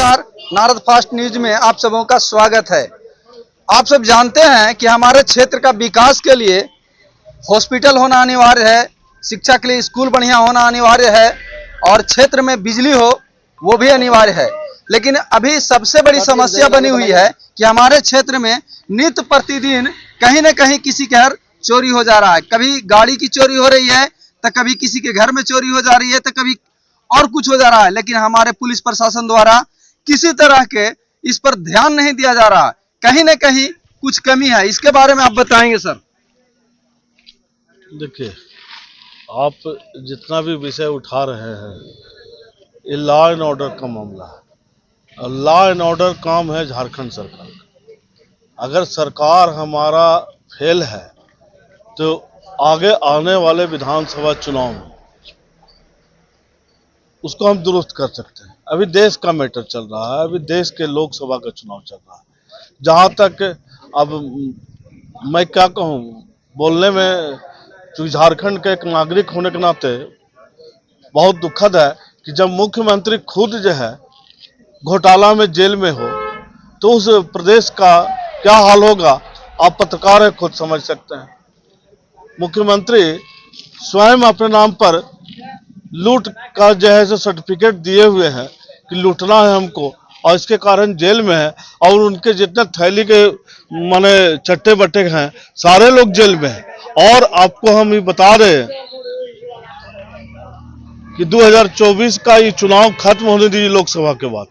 नमस्कार, Narad fast news में आप सबों का स्वागत है। आप सब जानते हैं कि हमारे क्षेत्र का विकास के लिए हॉस्पिटल होना अनिवार्य है, शिक्षा के लिए स्कूल बढ़िया होना अनिवार्य है और क्षेत्र में बिजली हो वो भी अनिवार्य है। लेकिन अभी सबसे बड़ी समस्या बनी हुई है कि हमारे क्षेत्र में नित्य प्रतिदिन कहीं न कहीं किसी के घर चोरी हो जा रहा है। कभी गाड़ी की चोरी हो रही है, तो कभी किसी के घर में चोरी हो जा रही है, तो कभी और कुछ हो जा रहा है। लेकिन हमारे पुलिस प्रशासन द्वारा किसी तरह के इस पर ध्यान नहीं दिया जा रहा। कहीं न कहीं कुछ कमी है, इसके बारे में आप बताएंगे सर। देखिए, आप जितना भी विषय उठा रहे हैं ये लॉ एंड ऑर्डर का मामला है और लॉ एंड ऑर्डर काम है झारखंड सरकार का। अगर सरकार हमारा फेल है तो आगे आने वाले विधानसभा चुनाव में उसको हम दुरुस्त कर सकते हैं। अभी देश का मैटर चल रहा है, अभी देश के लोकसभा का चुनाव चल रहा है। जहाँ तक अब मैं क्या कहूँ, बोलने में जो झारखंड के एक नागरिक होने के नाते बहुत दुखद है कि जब मुख्यमंत्री खुद जो है घोटाला में जेल में हो तो उस प्रदेश का क्या हाल होगा आप पत्रकार हैं, खुद समझ सकते हैं। मुख्यमंत्री स्वयं अपने नाम पर लूट का जो है सो सर्टिफिकेट दिए हुए हैं कि लूटना है हमको, और इसके कारण जेल में है। और उनके जितने थैली के माने चट्टे बट्टे हैं सारे लोग जेल में हैं। और आपको हम ये बता रहे हैं कि 2024 का ये चुनाव खत्म होने दीजिए, लोकसभा के बाद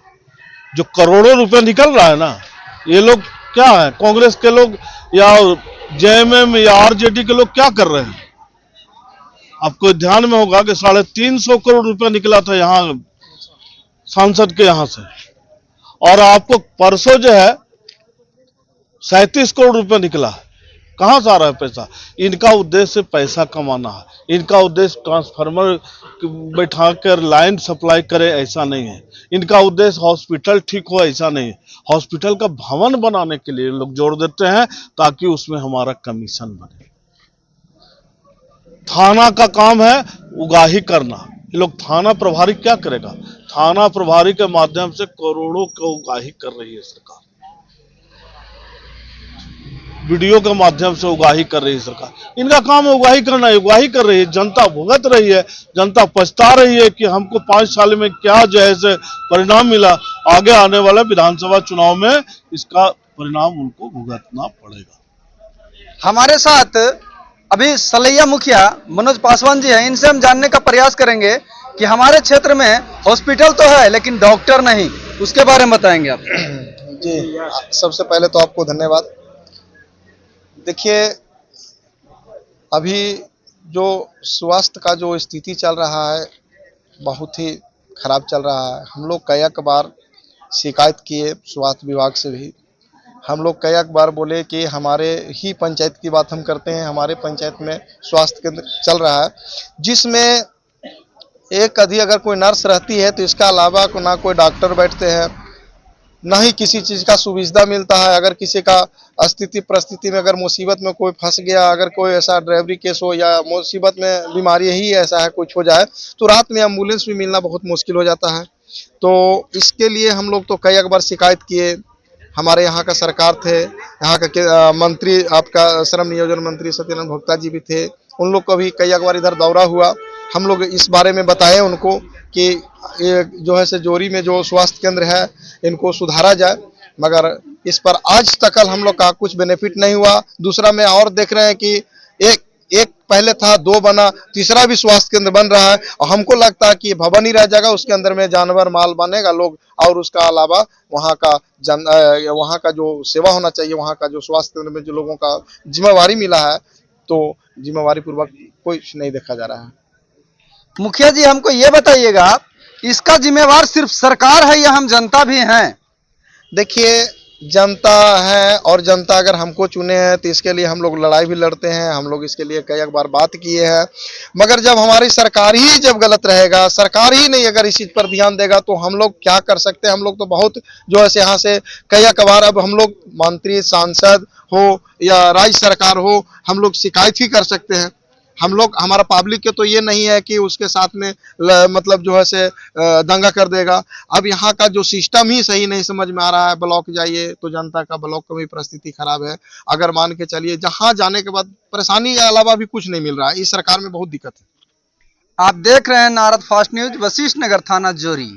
जो करोड़ों रुपए निकल रहा है ना, ये लोग क्या है, कांग्रेस के लोग या जेएमएम या आरजेडी के लोग क्या कर रहे हैं। आपको ध्यान में होगा कि 350 करोड़ रुपया निकला था यहाँ सांसद के यहाँ से, और आपको परसों जो है 37 करोड़ रुपया निकला है। कहाँ से आ रहा है पैसा? इनका उद्देश्य पैसा कमाना है, इनका उद्देश्य ट्रांसफार्मर बैठा कर लाइन सप्लाई करे ऐसा नहीं है। इनका उद्देश्य हॉस्पिटल ठीक हो ऐसा नहीं है। हॉस्पिटल का भवन बनाने के लिए लोग जोड़ देते हैं ताकि उसमें हमारा कमीशन बने। थाना का काम है उगाही करना, ये लोग थाना प्रभारी क्या करेगा? थाना प्रभारी के माध्यम से करोड़ों की उगाही कर रही है सरकार, वीडियो के माध्यम से उगाही कर रही है सरकार। इनका काम है उगाही करना, उगाही कर रही है, जनता भुगत रही है, जनता पछता रही है कि हमको 5 साल में क्या जो है से परिणाम मिला। आगे आने वाले विधानसभा चुनाव में इसका परिणाम उनको भुगतना पड़ेगा। हमारे साथ अभी सलैया मुखिया मनोज पासवान जी हैं, इनसे हम जानने का प्रयास करेंगे कि हमारे क्षेत्र में हॉस्पिटल तो है लेकिन डॉक्टर नहीं, उसके बारे में बताएंगे आप। जी, सबसे पहले तो आपको धन्यवाद। देखिए, अभी जो स्वास्थ्य का जो स्थिति चल रहा है बहुत ही खराब चल रहा है। हम लोग कई बार शिकायत किए स्वास्थ्य विभाग से भी। हम लोग कई बार बोले कि हमारे ही पंचायत की बात हम करते हैं, हमारे पंचायत में स्वास्थ्य केंद्र चल रहा है जिसमें एक अधिक अगर कोई नर्स रहती है तो इसका अलावा ना कोई डॉक्टर बैठते हैं, ना ही किसी चीज़ का सुविधा मिलता है। अगर किसी का स्थिति परिस्थिति में अगर मुसीबत में कोई फंस गया, अगर कोई ऐसा ड्राइवरी केस हो या मुसीबत में बीमारी ही ऐसा है कुछ हो जाए तो रात में एम्बुलेंस भी मिलना बहुत मुश्किल हो जाता है। तो इसके लिए हम लोग तो कई बार शिकायत किए। हमारे यहाँ का सरकार थे, यहाँ का मंत्री आपका श्रम नियोजन मंत्री सत्यानंद भोक्ता जी भी थे, उन लोग को भी कई बार इधर दौरा हुआ। हम लोग इस बारे में बताए उनको कि ये जो है से जोरी में जो स्वास्थ्य केंद्र है इनको सुधारा जाए, मगर इस पर आज तक हम लोग का कुछ बेनिफिट नहीं हुआ। दूसरा में और देख रहे हैं कि एक पहले था, 2 बना, तीसरा भी स्वास्थ्य केंद्र बन रहा है और हमको लगता है कि भवन ही रह जाएगा, उसके अंदर में जानवर माल बनेगा लोग, और उसका अलावा वहाँ का जो सेवा होना चाहिए, वहाँ का जो स्वास्थ्य केंद्र में जो लोगों का जिम्मेवारी मिला है तो जिम्मेवारी पूर्वक कुछ नहीं देखा जा रहा है। मुखिया जी, हमको ये बताइएगा, इसका जिम्मेवार सिर्फ सरकार है या हम जनता भी हैं? देखिए, जनता है और जनता अगर हमको चुने हैं तो इसके लिए हम लोग लड़ाई भी लड़ते हैं। हम लोग इसके लिए कई बार बात किए हैं, मगर जब हमारी सरकार ही जब गलत रहेगा, सरकार ही नहीं अगर इस चीज़ पर ध्यान देगा तो हम लोग क्या कर सकते हैं। हम लोग तो बहुत जो है यहाँ से कई बार अब हम लोग मंत्री सांसद हो या राज्य सरकार हो, हम लोग शिकायत ही कर सकते हैं। हम लोग हमारा पब्लिक के तो ये नहीं है कि उसके साथ में मतलब जो है से दंगा कर देगा। अब यहाँ का जो सिस्टम ही सही नहीं समझ में आ रहा है। ब्लॉक जाइए तो जनता का ब्लॉक का भी परिस्थिति खराब है। अगर मान के चलिए जहाँ जाने के बाद परेशानी के अलावा भी कुछ नहीं मिल रहा है। इस सरकार में बहुत दिक्कत है। आप देख रहे हैं नारद फास्ट न्यूज, वशिष्ठ नगर थाना जोरी।